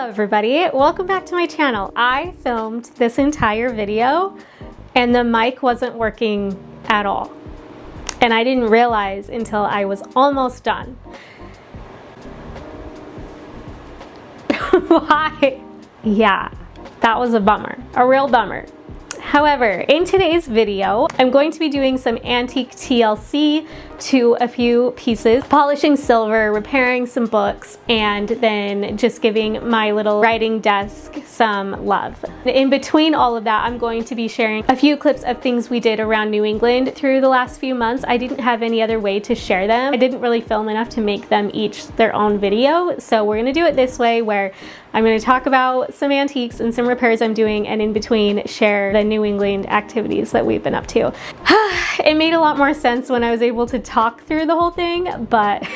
Hello everybody, welcome back to my channel. I filmed this entire video and the mic wasn't working at all. And I didn't realize until I was almost done. Why? Yeah, that was a bummer, a real bummer. However, in today's video, I'm going to be doing some antique TLC to a few pieces, polishing silver, repairing some books, and then just giving my little writing desk some love. In between all of that, I'm going to be sharing a few clips of things we did around New England through the last few months. I didn't have any other way to share them. I didn't really film enough to make them each their own video, so we're gonna do it this way where I'm going to talk about some antiques and some repairs I'm doing, and in between share the New England activities that we've been up to. It made a lot more sense when I was able to talk through the whole thing, but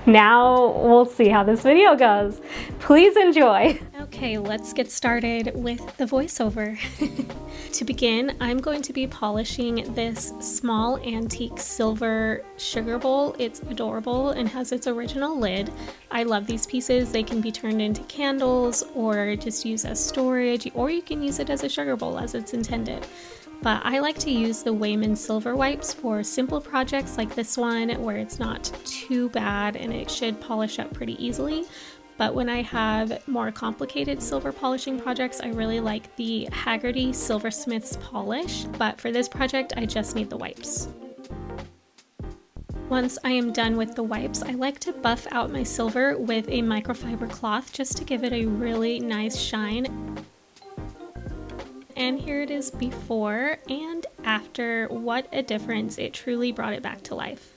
now we'll see how this video goes. Please enjoy. Okay, let's get started with the voiceover. To begin, I'm going to be polishing this small antique silver sugar bowl. It's adorable and has its original lid. I love these pieces. They can be turned into candles or just used as storage, or you can use it as a sugar bowl as it's intended. But I like to use the Wayman silver wipes for simple projects like this one where it's not too bad and it should polish up pretty easily. But when I have more complicated silver polishing projects, I really like the Haggerty Silversmith's polish. But for this project, I just need the wipes. Once I am done with the wipes, I like to buff out my silver with a microfiber cloth just to give it a really nice shine. And here it is before and after. What a difference. It truly brought it back to life.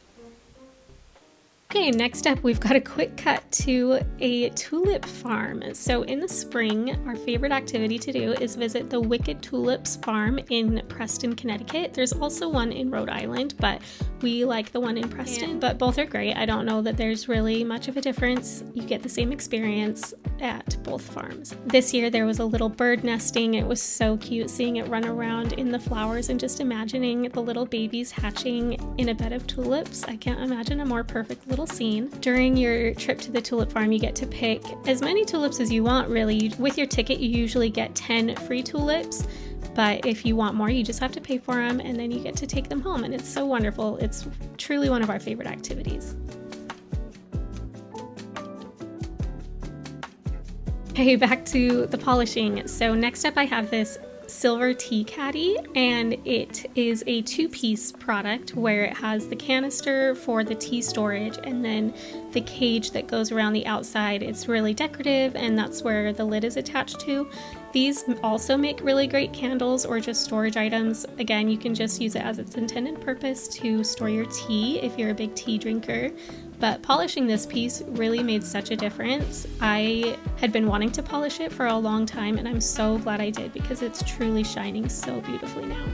Okay, next up we've got a quick cut to a tulip farm. So in the spring, our favorite activity to do is visit the Wicked Tulips Farm in Preston, Connecticut. There's also one in Rhode Island, but we like the one in Preston, but both are great. I don't know that there's really much of a difference. You get the same experience at both farms. This year there was a little bird nesting. It was so cute seeing it run around in the flowers and just imagining the little babies hatching in a bed of tulips. I can't imagine a more perfect little scene. During your trip to the tulip farm, you get to pick as many tulips as you want, really. With your ticket, you usually get 10 free tulips, but if you want more, you just have to pay for them and then you get to take them home, and it's so wonderful. It's truly one of our favorite activities. Okay, back to the polishing. So next up I have this silver Tea Caddy, and it is a two-piece product where it has the canister for the tea storage and then the cage that goes around the outside. It's really decorative and that's where the lid is attached to. These also make really great candles or just storage items. Again, you can just use it as its intended purpose to store your tea if you're a big tea drinker. But polishing this piece really made such a difference. I had been wanting to polish it for a long time and I'm so glad I did because it's truly shining so beautifully now.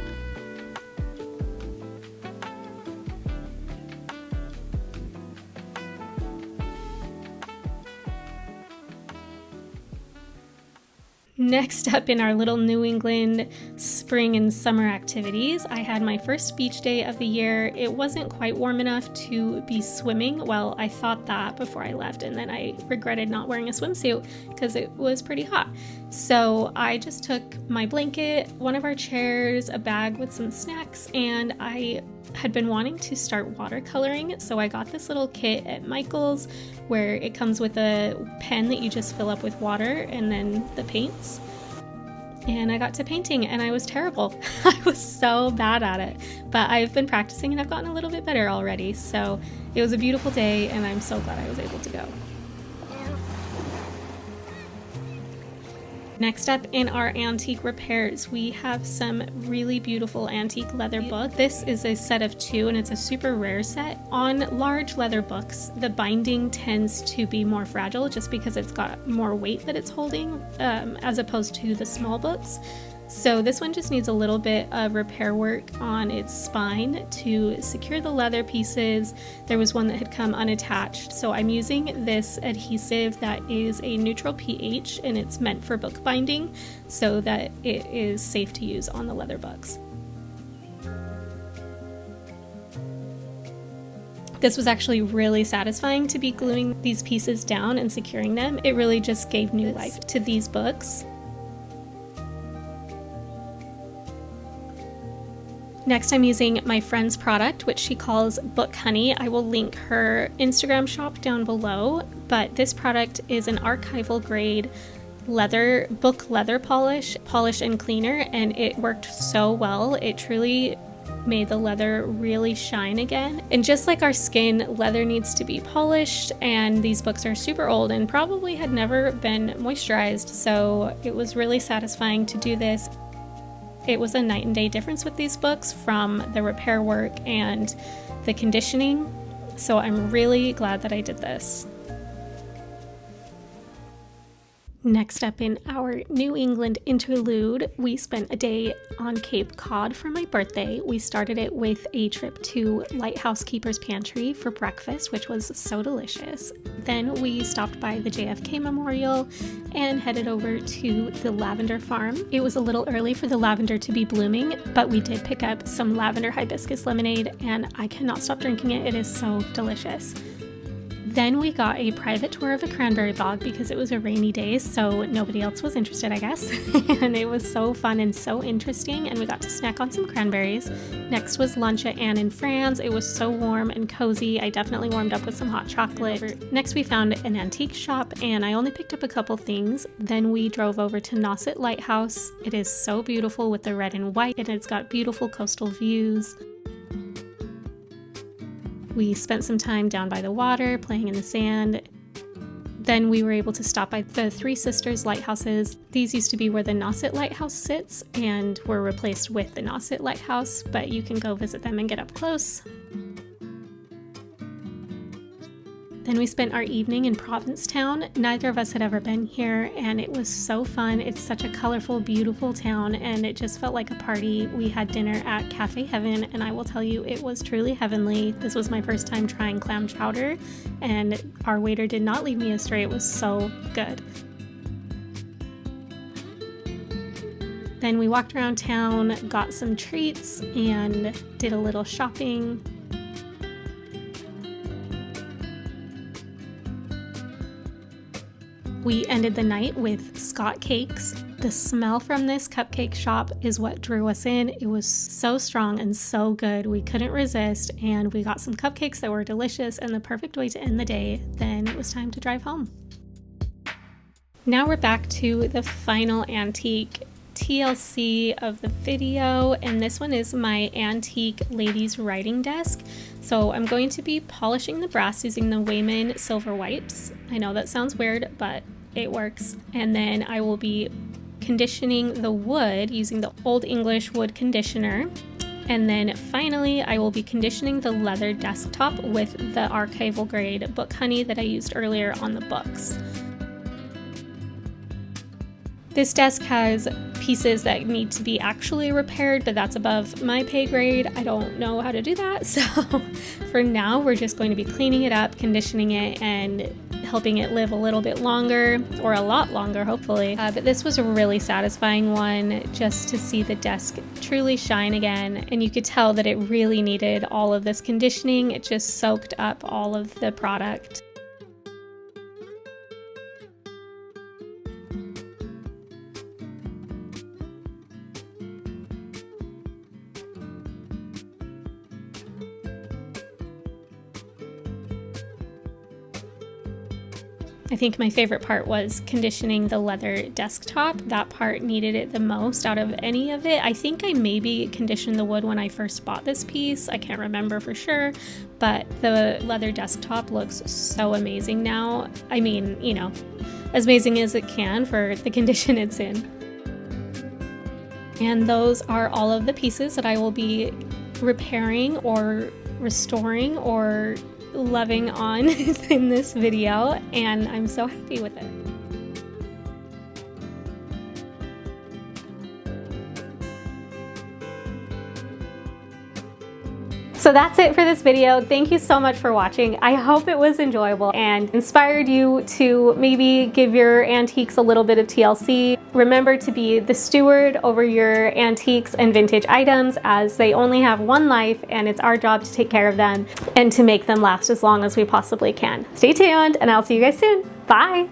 Next up in our little New England spring and summer activities, I had my first beach day of the year. It wasn't quite warm enough to be swimming. Well, I thought that before I left, and then I regretted not wearing a swimsuit because it was pretty hot. So I just took my blanket, one of our chairs, a bag with some snacks, and I had been wanting to start watercoloring, so I got this little kit at Michael's where it comes with a pen that you just fill up with water and then the paints. And I got to painting and I was terrible. I was so bad at it, but I've been practicing and I've gotten a little bit better already. So it was a beautiful day and I'm so glad I was able to go. Next up in our antique repairs, we have some really beautiful antique leather book. This is a set of 2 and it's a super rare set. On large leather books, the binding tends to be more fragile just because it's got more weight that it's holding as opposed to the small books. So this one just needs a little bit of repair work on its spine to secure the leather pieces. There was one that had come unattached, so I'm using this adhesive that is a neutral pH and it's meant for book binding so that it is safe to use on the leather books. This was actually really satisfying to be gluing these pieces down and securing them. It really just gave new life to these books. Next, I'm using my friend's product, which she calls Book Honey. I will link her Instagram shop down below, but this product is an archival grade book leather polish and cleaner, and it worked so well. It truly made the leather really shine again. And just like our skin, leather needs to be polished, and these books are super old and probably had never been moisturized, so it was really satisfying to do this. It was a night and day difference with these books from the repair work and the conditioning, so I'm really glad that I did this. Next up in our New England interlude, we spent a day on Cape Cod for my birthday. We started it with a trip to Lighthouse Keeper's Pantry for breakfast, which was so delicious. Then we stopped by the JFK Memorial and headed over to the lavender farm. It was a little early for the lavender to be blooming, but we did pick up some lavender hibiscus lemonade, and I cannot stop drinking it. It is so delicious. Then we got a private tour of a cranberry bog because it was a rainy day, so nobody else was interested, I guess. And it was so fun and so interesting, and we got to snack on some cranberries. Next was lunch at Anne and Fran's. It was so warm and cozy. I definitely warmed up with some hot chocolate. Next we found an antique shop, and I only picked up a couple things. Then we drove over to Nauset Lighthouse. It is so beautiful with the red and white, and it's got beautiful coastal views. We spent some time down by the water, playing in the sand. Then we were able to stop by the Three Sisters lighthouses. These used to be where the Nauset Lighthouse sits and were replaced with the Nauset Lighthouse, but you can go visit them and get up close. Then we spent our evening in Provincetown. Neither of us had ever been here, and it was so fun. It's such a colorful, beautiful town, and it just felt like a party. We had dinner at Cafe Heaven, and I will tell you, it was truly heavenly. This was my first time trying clam chowder, and our waiter did not lead me astray. It was so good. Then we walked around town, got some treats, and did a little shopping. We ended the night with Scott cakes. The smell from this cupcake shop is what drew us in. It was so strong and so good. We couldn't resist, and we got some cupcakes that were delicious and the perfect way to end the day. Then it was time to drive home. Now we're back to the final antique TLC of the video, and this one is my antique ladies writing desk. So I'm going to be polishing the brass using the Wayman silver wipes. I know that sounds weird, but it works. And then I will be conditioning the wood using the Old English wood conditioner. And then finally, I will be conditioning the leather desktop with the archival grade Book Honey that I used earlier on the books. This desk has pieces that need to be actually repaired, but that's above my pay grade. I don't know how to do that. So for now, we're just going to be cleaning it up, conditioning it, and helping it live a little bit longer, or a lot longer, hopefully. But this was a really satisfying one, just to see the desk truly shine again. And you could tell that it really needed all of this conditioning. It just soaked up all of the product. I think my favorite part was conditioning the leather desktop. That part needed it the most out of any of it. I think I maybe conditioned the wood when I first bought this piece. I can't remember for sure, but the leather desktop looks so amazing now. I mean, you know, as amazing as it can for the condition it's in. And those are all of the pieces that I will be repairing or restoring or loving on in this video, and I'm so happy with it. So that's it for this video. Thank you so much for watching. I hope it was enjoyable and inspired you to maybe give your antiques a little bit of TLC. Remember to be the steward over your antiques and vintage items, as they only have one life and it's our job to take care of them and to make them last as long as we possibly can. Stay tuned and I'll see you guys soon. Bye.